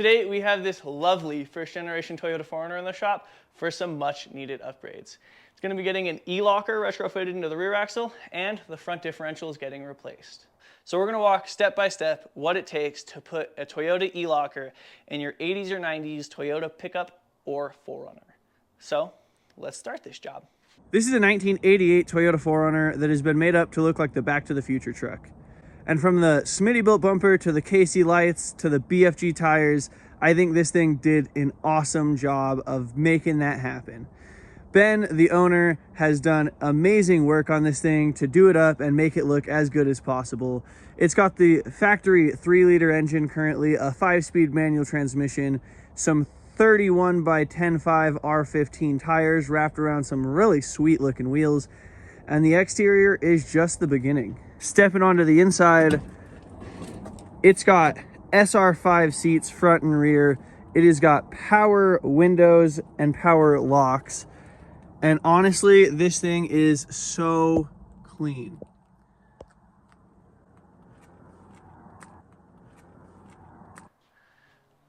Today we have this lovely first generation Toyota 4Runner in the shop for some much needed upgrades. It's going to be getting an e-locker retrofitted into the rear axle, and the front differential is getting replaced. So we're going to walk step by step what it takes to put a Toyota e-locker in your 80s or 90s Toyota pickup or 4Runner. So let's start this job. This is a 1988 Toyota 4Runner that has been made up to look like the Back to the Future truck. And from the Smitty-built bumper to the KC lights to the BFG tires, I think this thing did an awesome job of making that happen. Ben, the owner, has done amazing work on this thing to do it up and make it look as good as possible. It's got the factory 3-liter engine currently, a 5-speed manual transmission, some 31 by 10.5 R15 tires wrapped around some really sweet looking wheels, and the exterior is just the beginning. Stepping onto the inside, it's got SR5 seats front and rear. It has got power windows and power locks. And honestly, this thing is so clean.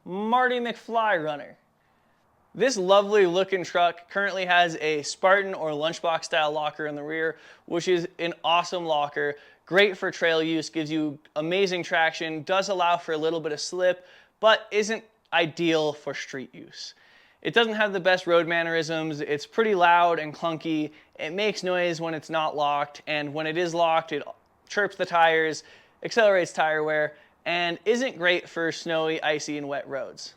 Marty McFly Runner. This lovely looking truck currently has a Spartan or lunchbox style locker in the rear, which is an awesome locker. Great for trail use, gives you amazing traction, does allow for a little bit of slip, but isn't ideal for street use. It doesn't have the best road mannerisms. It's pretty loud and clunky. It makes noise when it's not locked, and when it is locked, it chirps the tires, accelerates tire wear, and isn't great for snowy, icy, and wet roads.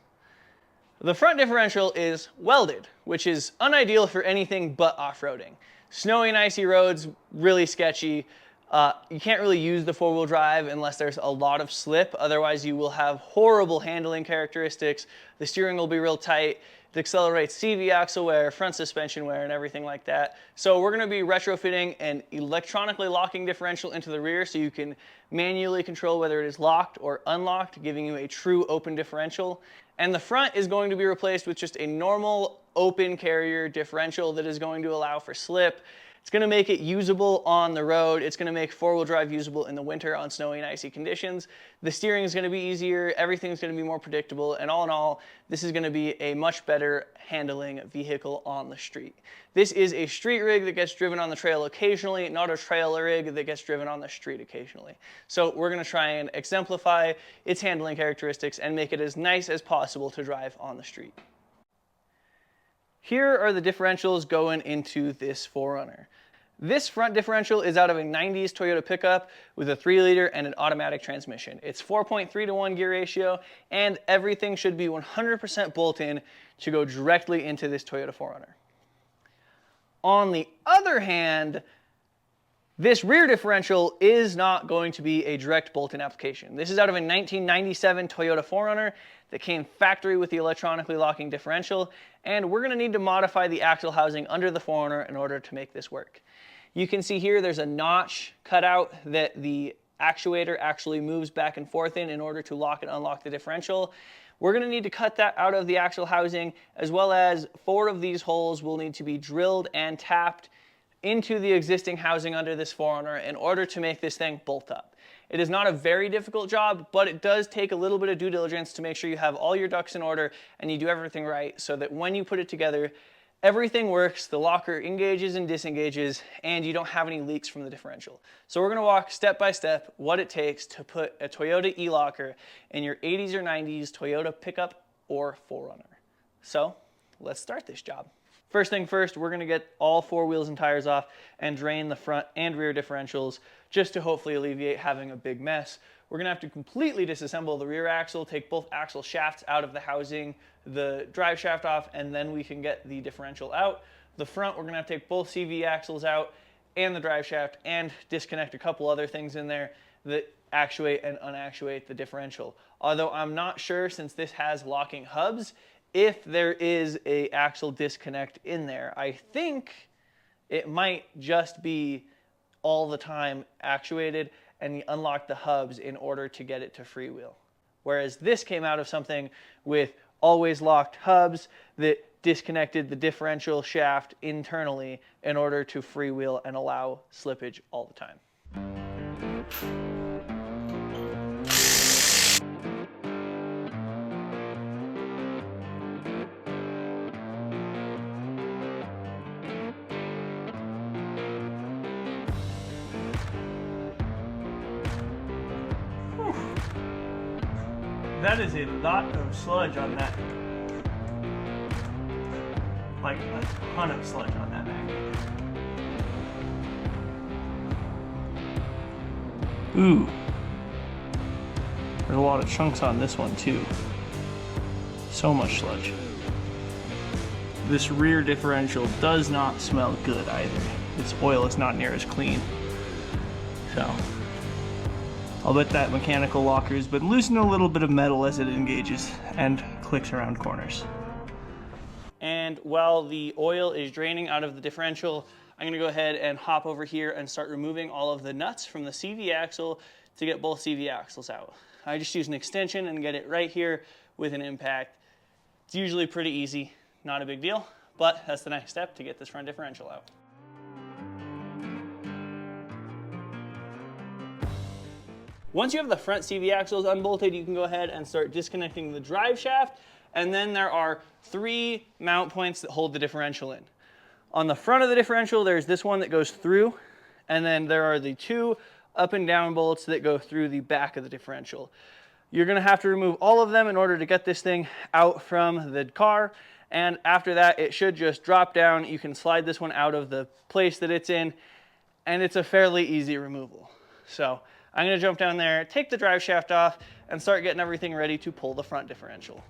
The front differential is welded, which is unideal for anything but off-roading. Snowy and icy roads, really sketchy. You can't really use the 4-wheel drive unless there's a lot of slip. Otherwise, you will have horrible handling characteristics. The steering will be real tight. It accelerates CV axle wear, front suspension wear, and everything like that. So we're going to be retrofitting an electronically locking differential into the rear so you can manually control whether it is locked or unlocked, giving you a true open differential. And the front is going to be replaced with just a normal open carrier differential that is going to allow for slip. It's going to make it usable on the road. It's going to make 4-wheel drive usable in the winter on snowy and icy conditions. The steering is going to be easier. Everything's going to be more predictable. And all in all, this is going to be a much better handling vehicle on the street. This is a street rig that gets driven on the trail occasionally, not a trail rig that gets driven on the street occasionally. So we're going to try and exemplify its handling characteristics and make it as nice as possible to drive on the street. Here are the differentials going into this 4Runner. This front differential is out of a 90s Toyota pickup with a 3-liter and an automatic transmission. It's 4.3 to 1 gear ratio, and everything should be 100% bolt-in to go directly into this Toyota 4Runner. On the other hand, this rear differential is not going to be a direct bolt-in application. This is out of a 1997 Toyota 4Runner that came factory with the electronically locking differential, and we're going to need to modify the axle housing under the 4Runner in order to make this work. You can see here there's a notch cut out that the actuator actually moves back and forth in order to lock and unlock the differential. We're going to need to cut that out of the axle housing, as well as 4 of these holes will need to be drilled and tapped into the existing housing under this 4Runner in order to make this thing bolt up. It is not a very difficult job, but it does take a little bit of due diligence to make sure you have all your ducks in order and you do everything right so that when you put it together, everything works, the locker engages and disengages, and you don't have any leaks from the differential. So we're going to walk step by step what it takes to put a Toyota e-locker in your 80s or 90s Toyota pickup or 4Runner. So let's start this job. First thing first, we're going to get all 4 wheels and tires off and drain the front and rear differentials just to hopefully alleviate having a big mess. We're going to have to completely disassemble the rear axle, take both axle shafts out of the housing, the drive shaft off, and then we can get the differential out. The front, we're going to have to take both CV axles out and the drive shaft and disconnect a couple other things in there that actuate and unactuate the differential. Although I'm not sure, since this has locking hubs, if there is a axle disconnect in there. I think it might just be all the time actuated and you unlock the hubs in order to get it to freewheel. Whereas this came out of something with always locked hubs that disconnected the differential shaft internally in order to freewheel and allow slippage all the time. That is a lot of sludge on that. Like a ton of sludge on that magnet. Ooh. There's a lot of chunks on this one too. So much sludge. This rear differential does not smell good either. This oil is not near as clean. So, I'll bet that mechanical locker has been loosening a little bit of metal as it engages and clicks around corners. And while the oil is draining out of the differential, I'm gonna go ahead and hop over here and start removing all of the nuts from the CV axle to get both CV axles out. I just use an extension and get it right here with an impact. It's usually pretty easy, not a big deal, but that's the next step to get this front differential out. Once you have the front CV axles unbolted, you can go ahead and start disconnecting the drive shaft, and then there are 3 mount points that hold the differential in. On the front of the differential, there's this one that goes through, and then there are the 2 up and down bolts that go through the back of the differential. You're gonna have to remove all of them in order to get this thing out from the car, and after that, it should just drop down. You can slide this one out of the place that it's in, and it's a fairly easy removal. So I'm gonna jump down there, take the drive shaft off, and start getting everything ready to pull the front differential.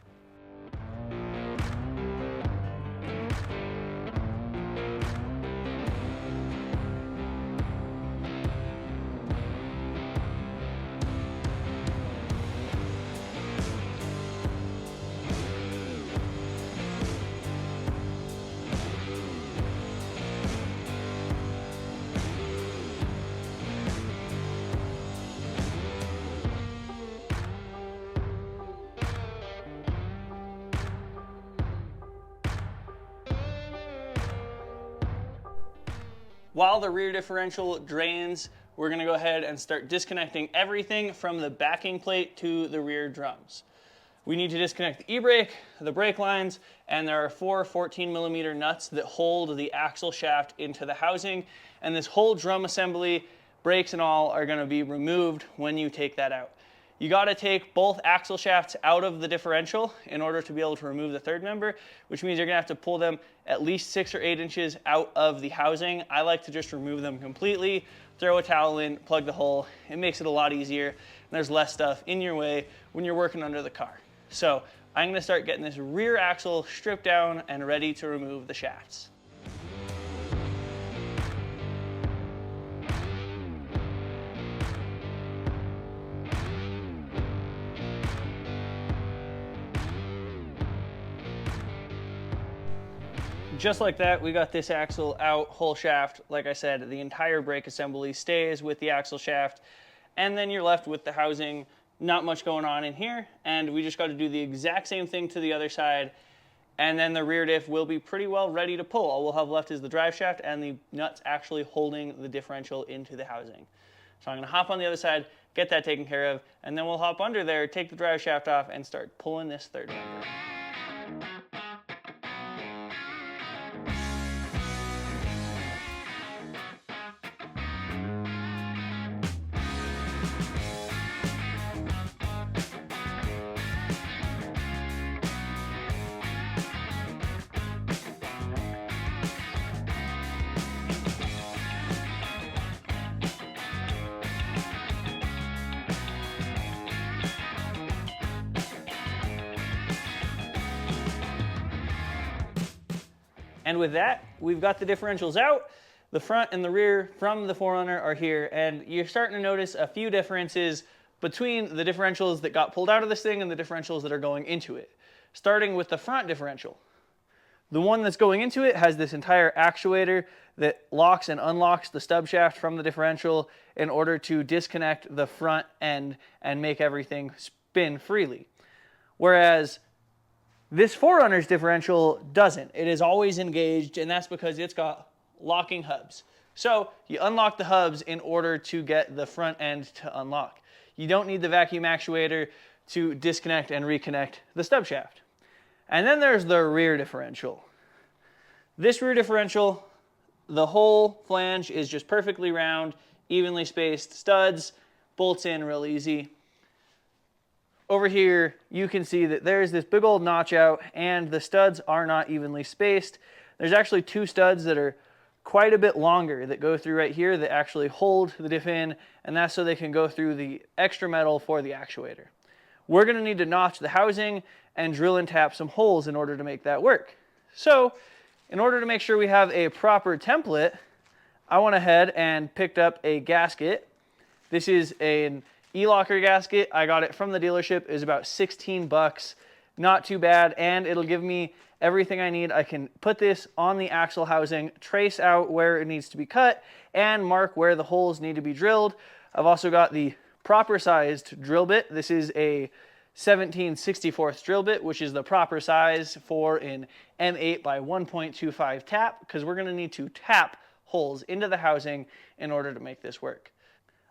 While the rear differential drains, we're gonna go ahead and start disconnecting everything from the backing plate to the rear drums. We need to disconnect the e-brake, the brake lines, and there are 4 14mm nuts that hold the axle shaft into the housing, and this whole drum assembly, brakes and all, are gonna be removed when you take that out. You gotta take both axle shafts out of the differential in order to be able to remove the third member, which means you're gonna have to pull them at least 6 or 8 inches out of the housing. I like to just remove them completely, throw a towel in, plug the hole. It makes it a lot easier, and there's less stuff in your way when you're working under the car. So I'm gonna start getting this rear axle stripped down and ready to remove the shafts. Just like that, we got this axle out, whole shaft. Like I said, the entire brake assembly stays with the axle shaft, and then you're left with the housing. Not much going on in here, and we just got to do the exact same thing to the other side, and then the rear diff will be pretty well ready to pull. All we'll have left is the drive shaft and the nuts actually holding the differential into the housing. So I'm going to hop on the other side, get that taken care of, and then we'll hop under there, take the drive shaft off, and start pulling this third member. And with that, we've got the differentials out. The front and the rear from the 4Runner are here, and you're starting to notice a few differences between the differentials that got pulled out of this thing and the differentials that are going into it. Starting with the front differential. The one that's going into it has this entire actuator that locks and unlocks the stub shaft from the differential in order to disconnect the front end and make everything spin freely. Whereas this 4Runner's differential doesn't. It is always engaged, and that's because it's got locking hubs. So you unlock the hubs in order to get the front end to unlock. You don't need the vacuum actuator to disconnect and reconnect the stub shaft. And then there's the rear differential. This rear differential, the whole flange is just perfectly round, evenly spaced studs, bolts in real easy. Over here, you can see that there's this big old notch out and the studs are not evenly spaced. There's actually two studs that are quite a bit longer that go through right here that actually hold the diff in, and that's so they can go through the extra metal for the actuator. We're going to need to notch the housing and drill and tap some holes in order to make that work. So, in order to make sure we have a proper template, I went ahead and picked up a gasket. This is an E-locker gasket. I got it from the dealership. It was about 16 bucks. Not too bad, and it'll give me everything I need. I can put this on the axle housing, trace out where it needs to be cut, and mark where the holes need to be drilled. I've also got the proper sized drill bit. This is a 17/64 drill bit, which is the proper size for an M8 by 1.25 tap, because we're going to need to tap holes into the housing in order to make this work.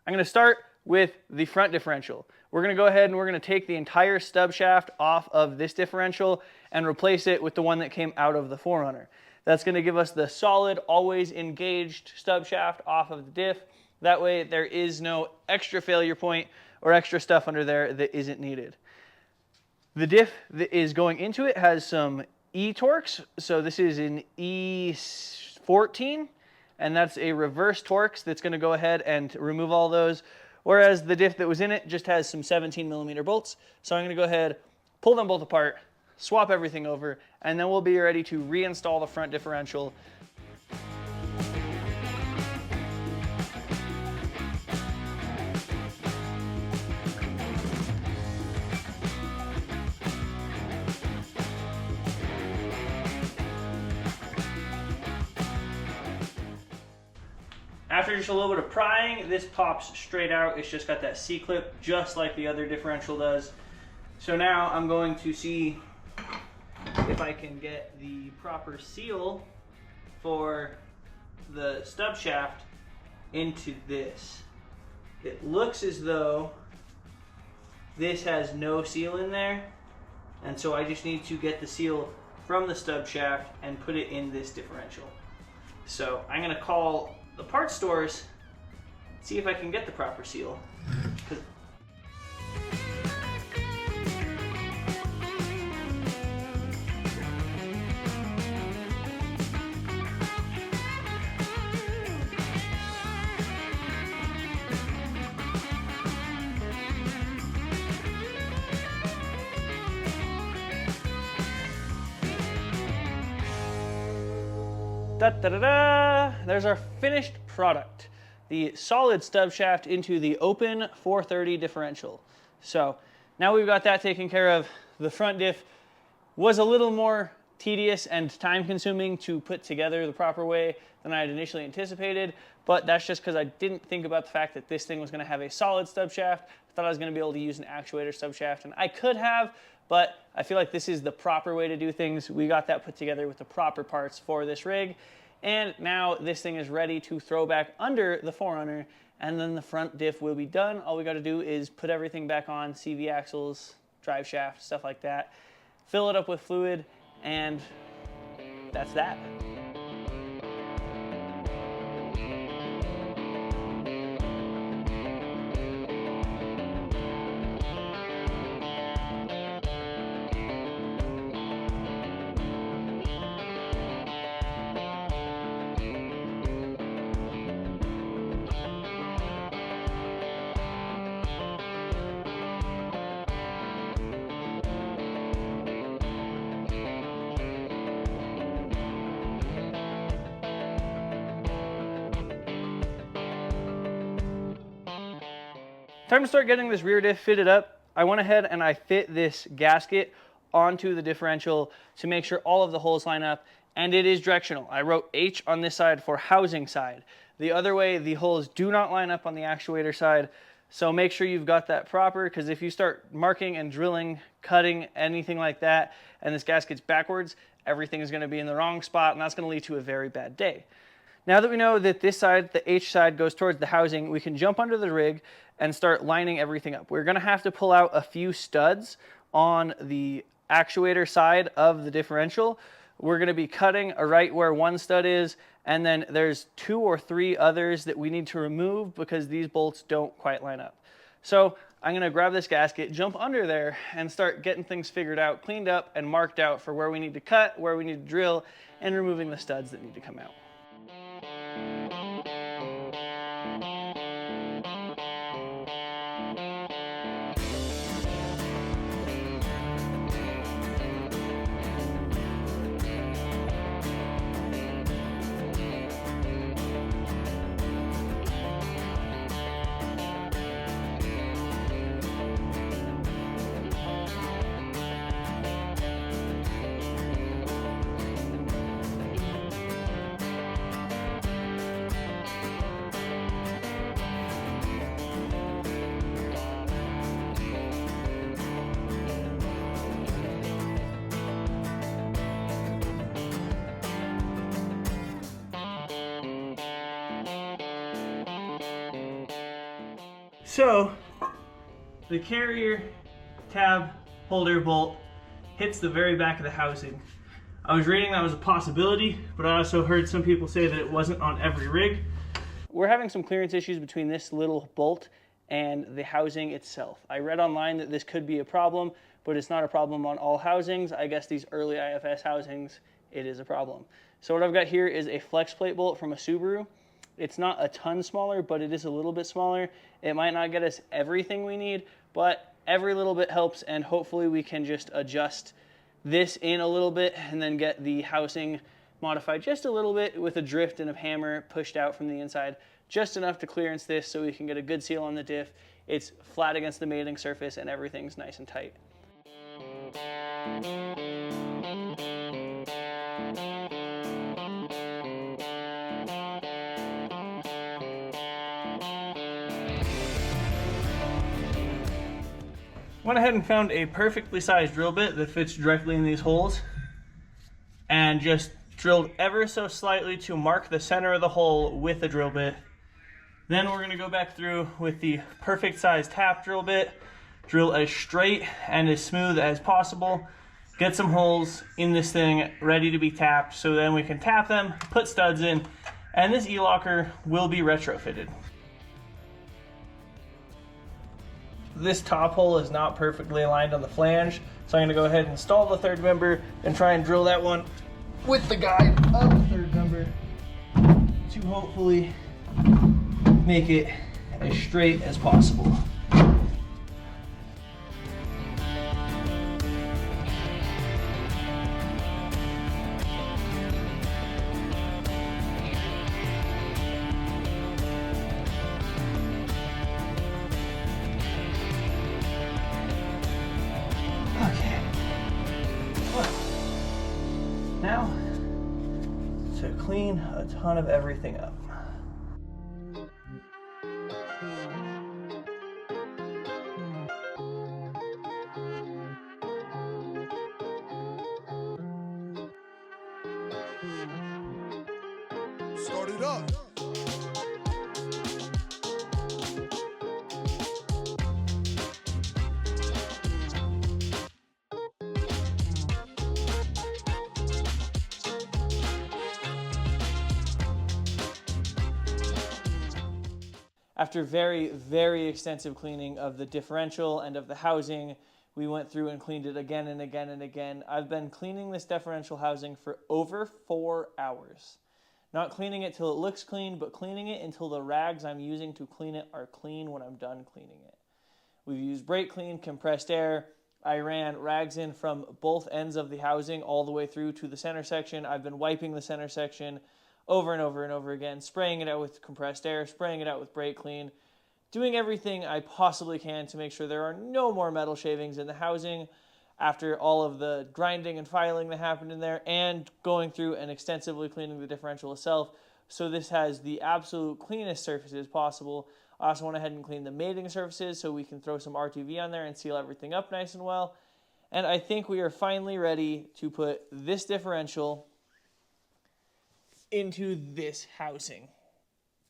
I'm going to start with the front differential. We're going to go ahead and we're going to take the entire stub shaft off of this differential and replace it with the one that came out of the 4Runner. That's going to give us the solid, always engaged stub shaft off of the diff. That way there is no extra failure point or extra stuff under there that isn't needed. The diff that is going into it has some E-Torx. So this is an E14, and that's a reverse Torx that's going to go ahead and remove all those. Whereas the diff that was in it just has some 17mm bolts. So I'm going to go ahead, pull them both apart, swap everything over, and then we'll be ready to reinstall the front differential. After just a little bit of prying, this pops straight out. It's just got that C-clip just like the other differential does. So now I'm going to see if I can get the proper seal for the stub shaft into this. It looks as though this has no seal in there, and so I just need to get the seal from the stub shaft and put it in this differential. So I'm going to call the parts stores, see if I can get the proper seal. Da-da-da-da! There's our finished product. The solid stub shaft into the open 430 differential. So now we've got that taken care of. The front diff was a little more tedious and time consuming to put together the proper way than I had initially anticipated, but that's just because I didn't think about the fact that this thing was going to have a solid stub shaft. I thought I was going to be able to use an actuator stub shaft, and I could have, but I feel like this is the proper way to do things. We got that put together with the proper parts for this rig, and now this thing is ready to throw back under the 4Runner, and then the front diff will be done. All we got to do is put everything back on, CV axles, drive shaft, stuff like that, fill it up with fluid, and that's that. Time to start getting this rear diff fitted up. I went ahead and I fit this gasket onto the differential to make sure all of the holes line up, and it is directional. I wrote H on this side for housing side. The other way, the holes do not line up on the actuator side, so make sure you've got that proper, because if you start marking and drilling, cutting, anything like that, and this gasket's backwards, everything is going to be in the wrong spot, and that's going to lead to a very bad day. Now that we know that this side, the H side, goes towards the housing, we can jump under the rig and start lining everything up. We're going to have to pull out a few studs on the actuator side of the differential. We're going to be cutting right where one stud is, and then there's 2 or 3 others that we need to remove because these bolts don't quite line up. So I'm gonna grab this gasket, jump under there, and start getting things figured out, cleaned up, and marked out for where we need to cut, where we need to drill, and removing the studs that need to come out. So, the carrier tab holder bolt hits the very back of the housing. I was reading that was a possibility, but I also heard some people say that it wasn't on every rig. We're having some clearance issues between this little bolt and the housing itself. I read online that this could be a problem, but it's not a problem on all housings. I guess these early IFS housings, it is a problem. So what I've got here is a flex plate bolt from a Subaru. It's not a ton smaller, but it is a little bit smaller. It might not get us everything we need, but every little bit helps, and hopefully we can just adjust this in a little bit and then get the housing modified just a little bit with a drift and a hammer pushed out from the inside, just enough to clearance this so we can get a good seal on the diff. It's flat against the mating surface and everything's nice and tight. Went ahead and found a perfectly sized drill bit that fits directly in these holes and just drilled ever so slightly to mark the center of the hole with a drill bit. Then we're going to go back through with the perfect size tap drill bit, drill as straight and as smooth as possible, get some holes in this thing ready to be tapped so then we can tap them, put studs in, and this e-locker will be retrofitted. This top hole is not perfectly aligned on the flange, so I'm going to go ahead and install the third member and try and drill that one with the guide of the third member to hopefully make it as straight as possible. Now, to clean a ton of everything up. Start it up. After very, very extensive cleaning of the differential and of the housing, we went through and cleaned it again and again and again. I've been cleaning this differential housing for over 4 hours. Not cleaning it till it looks clean, but cleaning it until the rags I'm using to clean it are clean when I'm done cleaning it. We've used brake clean, compressed air. I ran rags in from both ends of the housing all the way through to the center section. I've been wiping the center section over and over and over again, spraying it out with compressed air, spraying it out with brake clean, doing everything I possibly can to make sure there are no more metal shavings in the housing after all of the grinding and filing that happened in there, and going through and extensively cleaning the differential itself so this has the absolute cleanest surfaces possible. I also went ahead and cleaned the mating surfaces so we can throw some RTV on there and seal everything up nice and well. And I think we are finally ready to put this differential into this housing.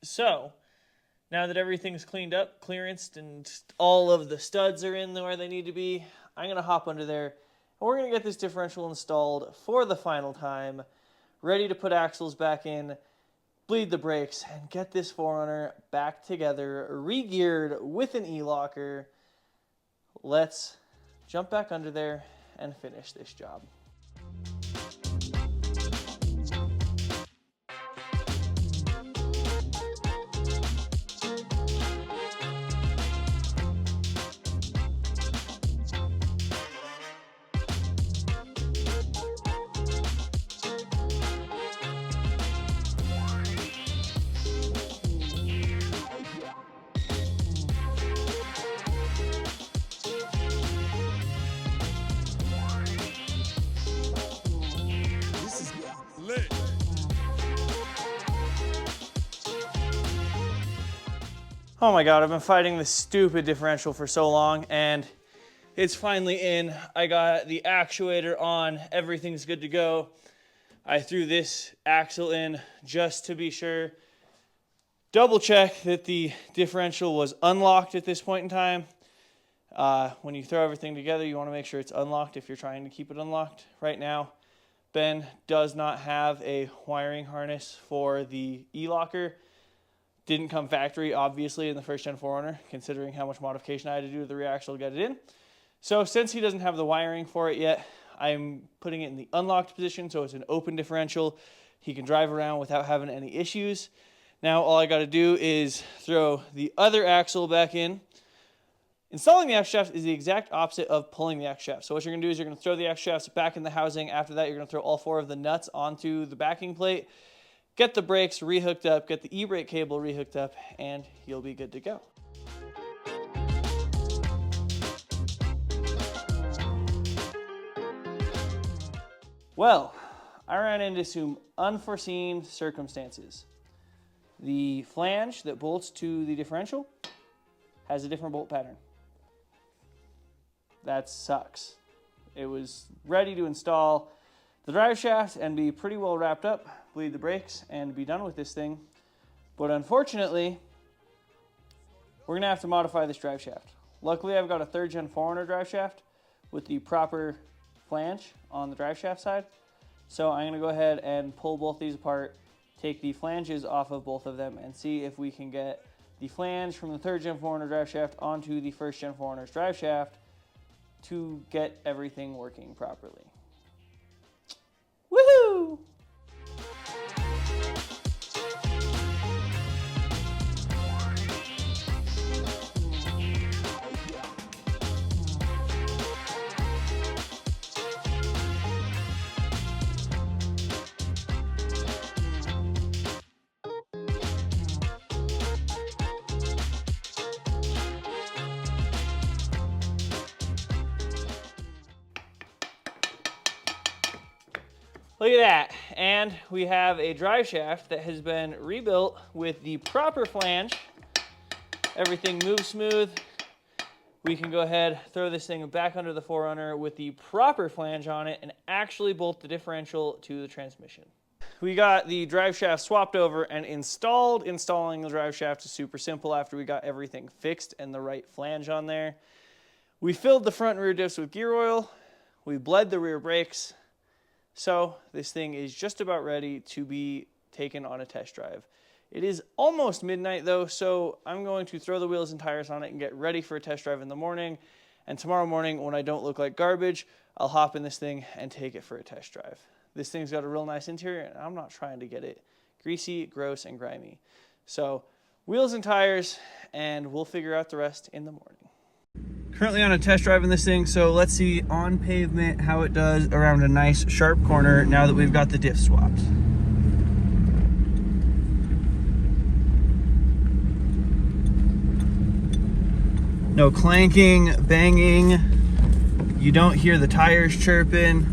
So, now that everything's cleaned up, clearanced, and all of the studs are in where they need to be, I'm going to hop under there, and we're going to get this differential installed for the final time, ready to put axles back in, bleed the brakes, and get this 4Runner back together, re-geared with an e-locker, let's jump back under there and finish this job. Oh my God, I've been fighting this stupid differential for so long, and it's finally in. I got the actuator on, everything's good to go. I threw this axle in just to be sure. Double check that the differential was unlocked at this point in time. When you throw everything together, you want to make sure it's unlocked if you're trying to keep it unlocked. Right now, Ben does not have a wiring harness for the E-locker. Didn't come factory, obviously, in the first gen 4Runner, considering how much modification I had to do to the rear axle to get it in. So since he doesn't have the wiring for it yet, I'm putting it in the unlocked position, so it's an open differential. He can drive around without having any issues. Now all I got to do is throw the other axle back in. Installing the axle shaft is the exact opposite of pulling the axle shaft. So what you're going to do is you're going to throw the axle shafts back in the housing. After that, you're going to throw all 4 of the nuts onto the backing plate. Get the brakes rehooked up, get the e-brake cable rehooked up, and you'll be good to go. Well, I ran into some unforeseen circumstances. The flange that bolts to the differential has a different bolt pattern. That sucks. It was ready to install the drive shaft and be pretty well wrapped up, bleed the brakes, and be done with this thing. But unfortunately, we're gonna have to modify this drive shaft. Luckily, I've got a 3rd gen 4Runner drive shaft with the proper flange on the drive shaft side. So I'm gonna go ahead and pull both these apart, take the flanges off of both of them, and see if we can get the flange from the 3rd gen 4Runner drive shaft onto the 1st gen 4Runner's drive shaft to get everything working properly. Woohoo! Look at that, and we have a drive shaft that has been rebuilt with the proper flange. Everything moves smooth. We can go ahead, throw this thing back under the 4Runner with the proper flange on it and actually bolt the differential to the transmission. We got the drive shaft swapped over and installed. Installing the drive shaft is super simple after we got everything fixed and the right flange on there. We filled the front and rear diffs with gear oil. We bled the rear brakes. So this thing is just about ready to be taken on a test drive. It is almost midnight though, so I'm going to throw the wheels and tires on it and get ready for a test drive in the morning. And tomorrow morning, when I don't look like garbage, I'll hop in this thing and take it for a test drive. This thing's got a real nice interior, and I'm not trying to get it greasy, gross, and grimy. So wheels and tires, and we'll figure out the rest in the morning. Currently on a test drive in this thing, so let's see on pavement how it does around a nice sharp corner now that we've got the diff swapped. No clanking, banging, you don't hear the tires chirping.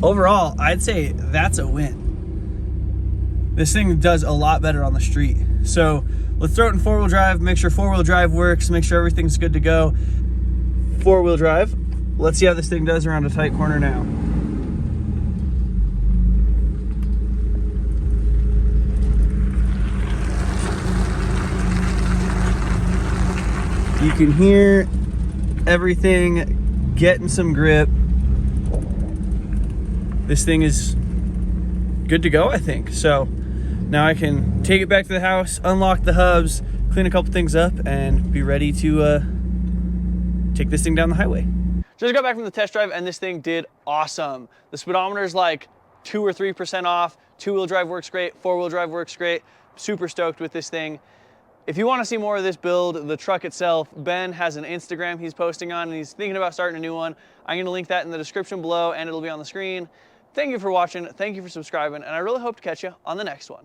Overall, I'd say that's a win. This thing does a lot better on the street. So let's throw it in 4-wheel drive, make sure 4-wheel drive works, make sure everything's good to go. 4-wheel drive. Let's see how this thing does around a tight corner now. You can hear everything getting some grip. This thing is good to go, I think. So Now I can take it back to the house, unlock the hubs, clean a couple things up, and be ready to take this thing down the highway. Just got back from the test drive and this thing did awesome. The speedometer is like 2 or 3% off. 2-wheel drive works great, 4-wheel drive works great. Super stoked with this thing. If you want to see more of this build, the truck itself, Ben has an Instagram he's posting on and he's thinking about starting a new one. I'm going to link that in the description below and it'll be on the screen. Thank you for watching, thank you for subscribing, and I really hope to catch you on the next one.